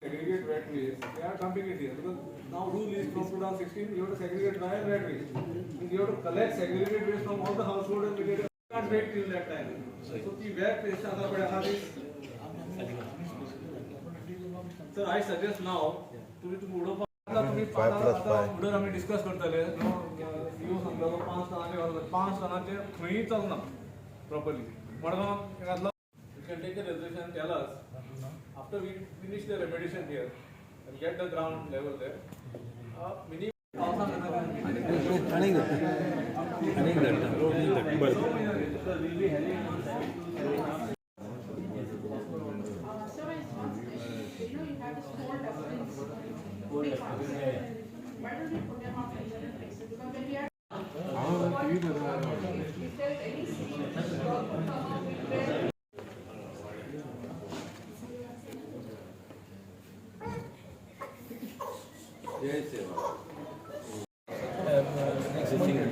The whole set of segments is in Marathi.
segregate wet waste, they are dumping it here because now rule is from 2016 you have to segregate dry and wet waste. Means you have to collect segregated waste from all the household and you can't wait till that time. So the wet waste आता पड़ा था this. Sir, I suggest now तुम्ही उडो आता तुम्ही उडो आम्ही डिस्कस करतले सीओ सांगता 5 टनाचे 5 टनाचे खंयी चलना properly. Madgaon you can take a resolution and tell us after we finish the remediation here and get the ground level there. Minimum.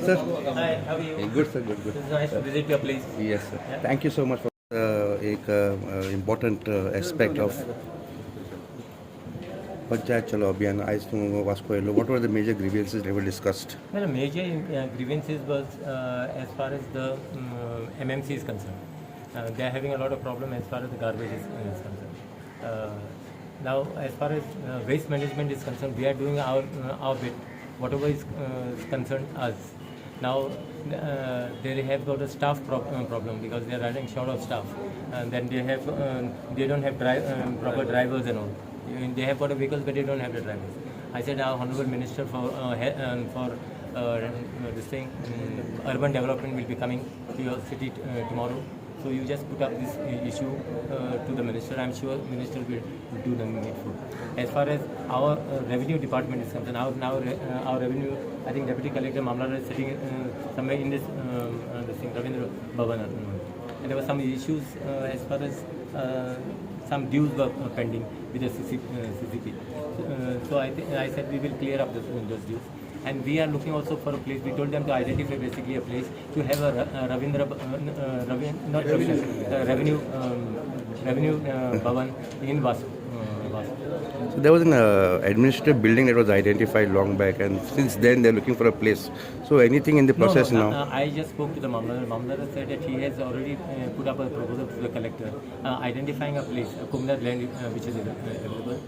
Sir, hi, how are you? good sir, good. It's nice to visit your place. Yes sir. Yeah. Thank you so much for important aspect of Panchayat Chalo Abhiyan. What were the major grievances they were discussed? Well, the major grievances was as far as the MMC is concerned. They are having a lot of problem as far as the garbage is concerned. Now, as far as waste management is concerned, we are doing our bit, whatever is concerned us. Now, they have got a staff problem because they are running short of staff, and then they don't have proper drivers and all. They have got a vehicles, but they don't have the drivers. I said our honorable minister for this thing, urban development will be coming to your city tomorrow. So you just put up this issue to the minister. I'm sure minister will do the needful. As far as our revenue department is concerned, our revenue, I think Deputy Collector Mamlar is sitting somewhere in this thing, Ravindra Bhavan. And there were some issues as far as some dues were pending with the CCP. So I said we will clear up those dues. And we are looking also for a place. We told them to identify basically a place to have a revenue Bhavan in Vasu. So there was an administrative building that was identified long back, and since then they're looking for a place. So anything in the process now? I just spoke to the Mamlar. Mamlar said that he has already put up a proposal to the collector identifying a place, a communal land which is available.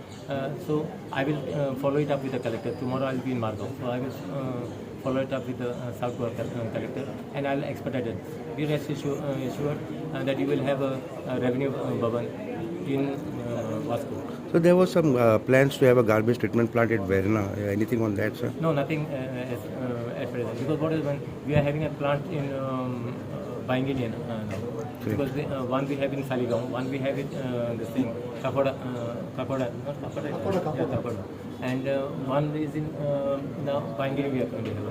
So I will follow it up with the collector. Tomorrow I will be in Margao. So I will follow it up with the South Goa collector, and I will expedite it. Be rest assured that you will have a revenue Bhavan in Vasco. So there was some plans to have a garbage treatment plant at Verna. Anything on that, sir? No, nothing at present. Because what is when we are having a plant in Bainginian now. Because one we have in Saligaon, one we have in this thing Kapoda, and one is in now Baingini we are going to have.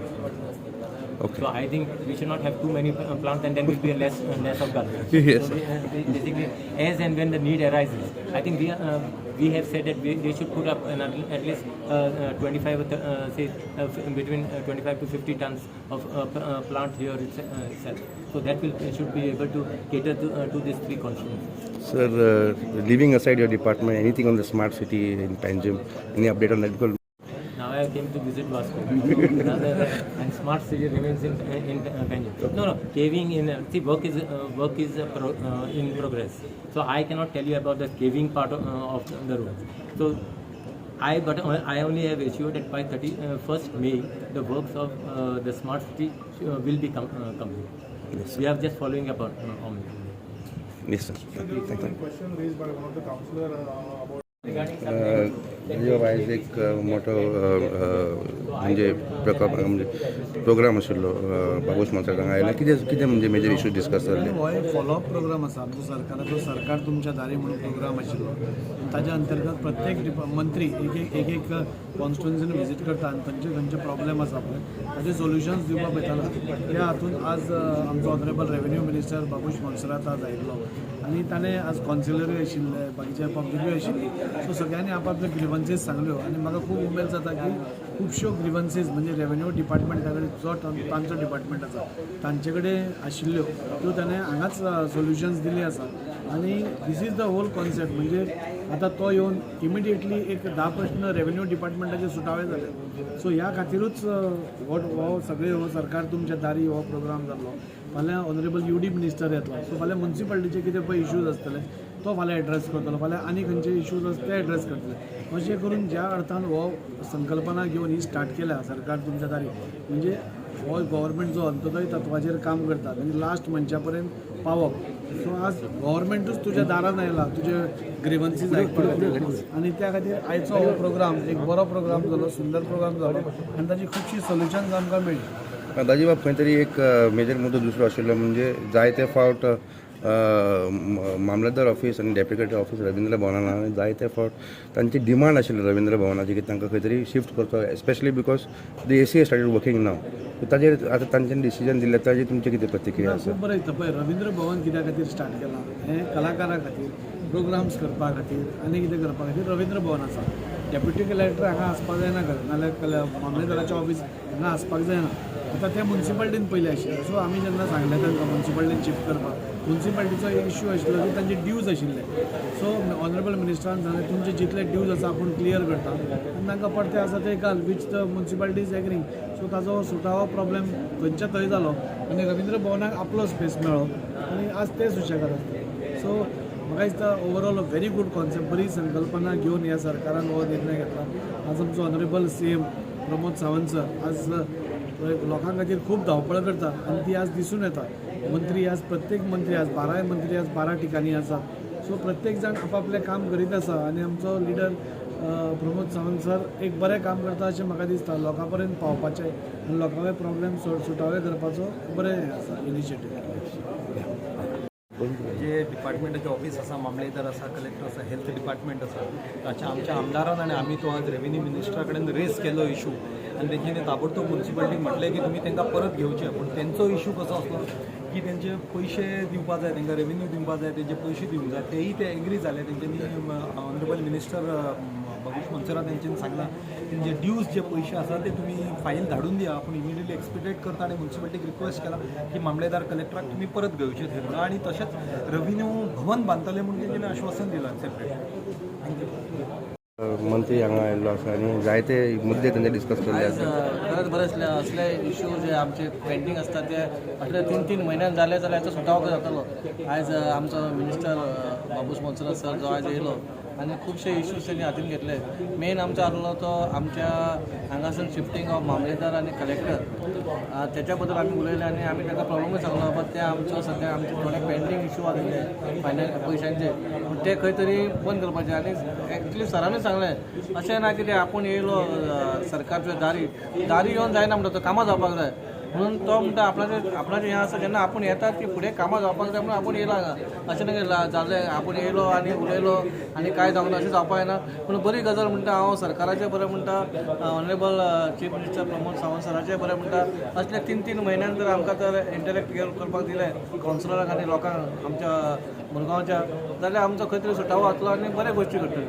Okay. So I think we should not have too many plants, and then will be less of garbage. Yes. So basically, as and when the need arises, I think we have said that they should put up at least 25 between 25 to 50 tons of plant here itself. So that should be able to cater to these three constituencies. Sir, leaving aside your department, anything on the smart city in Panjim? Any update on that? Because now I came to visit Vasco, and smart city remains in Panjim. No, caving in work is in progress. So I cannot tell you about the caving part of the road. So I only have assured that by 31st May the works of the smart city will be complete. yes, We are just following up on yes, sir. So there was one question raised by one of the councillor about wise एक मोठो म्हणजे प्रोग्राम आशिल्लो बाबूश मांसाक हांगा आयला कितें म्हणजे मेजर इश्यूज डिस्कस जाल्ले हो एक फॉलोअप प्रोग्राम आसा आमचो सरकाराचो सरकार तुमच्या दारी म्हणून प्रोग्राम आशिल्लो ताच्या अंतर्गत प्रत्येक मंत्री एक कॉन्स्टिट्युएन्सीन विजीट करता आनी तांचे खंयचे प्रॉब्लेम आसा पळय ताचे सोल्युशन्स दिवपाक वयतालो त्या हातून आज आमचो honourable revenue minister Babush Monserrate आज आयिल्लो आनी ताणें आज कॉन्सिलरूय आशिल्ले बाकीचे पब्लिकूय आशिल्ली सो सगळ्यांनी आपापले ग्रिवन्सीस सांगल्यो आनी म्हाका खूब उमेद जाता की खुबश्यो ग्रिवन्सीस म्हणजे रेवन्यू डिपार्टमेंटा कडेन जो तांचो डिपार्टमेंट आसा तांचे कडेन आशिल्ल्यो त्यो ताणें हांगाच सोल्युशन्स दिली आसा आनी this is the whole concept म्हणजे आतां तो येवन इमिडिएटली एक 10 प्रश्न रेवन्यू डिपार्टमेंटाचे सुटावे जाले सो ह्या खातीरूच हो सगळे हो सरकार तुमच्या दारी हो प्रोग्राम जाल्लो फाल्यां ऑनरेबल UD मिनिस्टर येतलो सो फाल्यां म्युन्सिपाल्टीचे कितें पळय इश्यूज आसतले तो फाल्यां एड्रेस करतलो फाल्यां आनी खंयचे इश्यूज आसा ते एड्रेस करतले अशें करून ज्या अर्थान हो संकल्पना घेवन ही स्टार्ट केल्या सरकार तुमच्या दारी म्हणजे हो गव्हर्मेंट जो अंत्योदय तत्वाचेर काम करता म्हणजे लास्ट मनशा पर्यंत पावप सो आज गव्हर्मेंटूच तुज्या दारान आयला तुजे ग्रिवन्सीस आयकपा खातीर आनी त्या खातीर आयचो हो प्रोग्राम एक बरो प्रोग्राम जालो सुंदर प्रोग्राम जालो आनी ताची खुबशी सोल्युशन्स आमकां मेळ्ळी दाजी बाब खंय तरी एक मेजर मुद्दो दुसरो आशिल्लो म्हणजे जायते फावट मामलेदार ऑफिस आणि डेप्युटी ऑफिस रवींद्र भवनान जायते फावट तांची डिमांड आशिल्ली रवींद्र भवनाची की तांकां खंय तरी शिफ्ट करचो specially because the AC started working नाव ताजेर आतां तांच्यानी डिसिजन दिलें ताजेर तुमची कितें प्रतिक्रिया आसा खूब बरें दिसता पळय रवींद्र भवन कित्या खातीर स्टार्ट केलां हें कलाकारां खातीर प्रोग्राम्स करपा खातीर आनी कितें करपा खातीर रवींद्र भवन आसा डेप्युटी कलेक्टर हांगा आसपाक जायना नाल्यार मामलेदाराचें ऑफिस हांगा आसपाक जायना आतां ते म्युन्सिपाल्टीन पयलीं आशिल्लें सो आमी जेन्ना सांगलें तांकां म्युन्सिपाल्टीन शिफ्ट करपाक म्युन्सिपाल्टीचो एक इश्यू आशिल्लो की तांचे ड्यूज आशिल्ले सो ऑनरेबल मिनिस्टरान सांगलें तुमचे जितले ड्यूज आसा आपूण क्लियर करता आनी तांकां परते आसा ते घाल which the municipality is agreeing so ताजो सुटावो प्रॉब्लेम खंयच्या थंय जालो आनी रवींद्र भवनाक आपलो स्पेस मेळ्ळो आनी आज ते सुशेगाद आसता सो म्हाका दिसता overall a very good concept बरी संकल्पना घेवन ह्या सरकारान हो निर्णय घेतला आज आमचो honourable CM Pramod Sawant sir आज लोकां खातीर खूब धांवपळ करता आनी ती आज दिसून येता मंत्री आज प्रत्येक मंत्री आज 12 मंत्री आज 12 ठिकाणी आसात सो प्रत्येक जाण आपापलें काम करीत आसा आनी आमचो लिडर प्रमोद सावंत सर एक बरें काम करता अशें म्हाका दिसता लोकां पर्यंत पावपाचें आनी लोकांचे प्रॉब्लेम सुटावे करपाचो बरें हें आसा इनिशिएटीव जे डिपार्टमेंटाचे ऑफिस आसा मामलेदार आसा कलेक्टर आसा हेल्थ डिपार्टमेंट आसा ताच्या आमच्या आमदारान आनी आमी तो आज रेव्हेन्यू मिनिस्टरा कडेन रेज केलो इशू आनी तेंच्यांनी ताबडतोब म्युन्सिपाल्टीक म्हटलें की तुमी तांकां परत घेवचे पूण तेंचो इशू कसो आसलो की तेंचे पयशे दिवपा जाय तांकां रेव्हेन्यू दिवपा जाय तेंचे पयशे दिवंक जाय तेयी ते एग्री जाले तेंच्यांनी ऑनरेबल मिनिस्टर बाबूश मनसरा तेंच्यांनी सांगलां तेंचे ड्यूज जे पयशे आसा ते तुमी फायल धाडून दिया पूण इमिडियटली एक्सपेक्टेड करता आनी म्युन्सिपाल्टीक रिक्वेस्ट केला की मामलेदार कलेक्टराक तुमी परत घेवचे थंय म्हणून आनी तशेंच रेव्हेन्यू भवन बांदतले म्हणून तेंच्यांनी आश्वासन दिलां सेपरेट थँक्यू मंत्री हांगा आयिल्लो आसा आनी जायते मुद्दे तांचे डिस्कस केल्ले आयज आसा खरेंच बरें असले इश्यू जे आमचे पेंडींग आसता ते फाटले 3-3 म्हयन्यान जाले जाल्यार हाचो सुटावो जातलो आयज आमचो मिनिस्टर बाबूश मनसरा सर जो आयज येयलो आनी खुबशे इश्यूज तेणी हातीन घेतले मेन आमचो आसलो तो आमच्या हांगासून शिफ्टींग ऑफ मामलेदार आनी कलेक्टर तेच्या बद्दल आमी उलयले आनी आमी ताका प्रॉब्लमूय सांगलो बट ते आमचो सद्या आमचे थोडे पेंडींग इश्यू आसले पयशांचे पूण ते खंय तरी बंद करपाचे आनी एक्चुली सरानूय सांगलें अशें ना की आपूण येयलो सरकारच्यो दारी येवन जायना म्हणटा तो कामां जावपाक जाय म्हणून तो म्हणटा आपणाचें हें आसा जेन्ना आपूण येतात ती फुडें कामां जावपाक जाय म्हणून आपूण येयला हांगा अशें ना जालें आपूण येयलो आनी उलयलो आनी कांय जावंक ना अशें जावपाक जायना पूण बरी गजाल म्हणटा हांव सरकाराचें बरें म्हणटा honourable chief minister Pramod Sawant सराचें बरें म्हणटा असले 3-3 म्हयन्यान जर आमकां तर इंटरॅक्ट करपाक दिलें कावन्सिलराक आनी लोकांक आमच्या मुरगांवच्या जाल्यार आमचो खंय तरी सुटावो जातलो आनी बरे गोश्टी घडटल्यो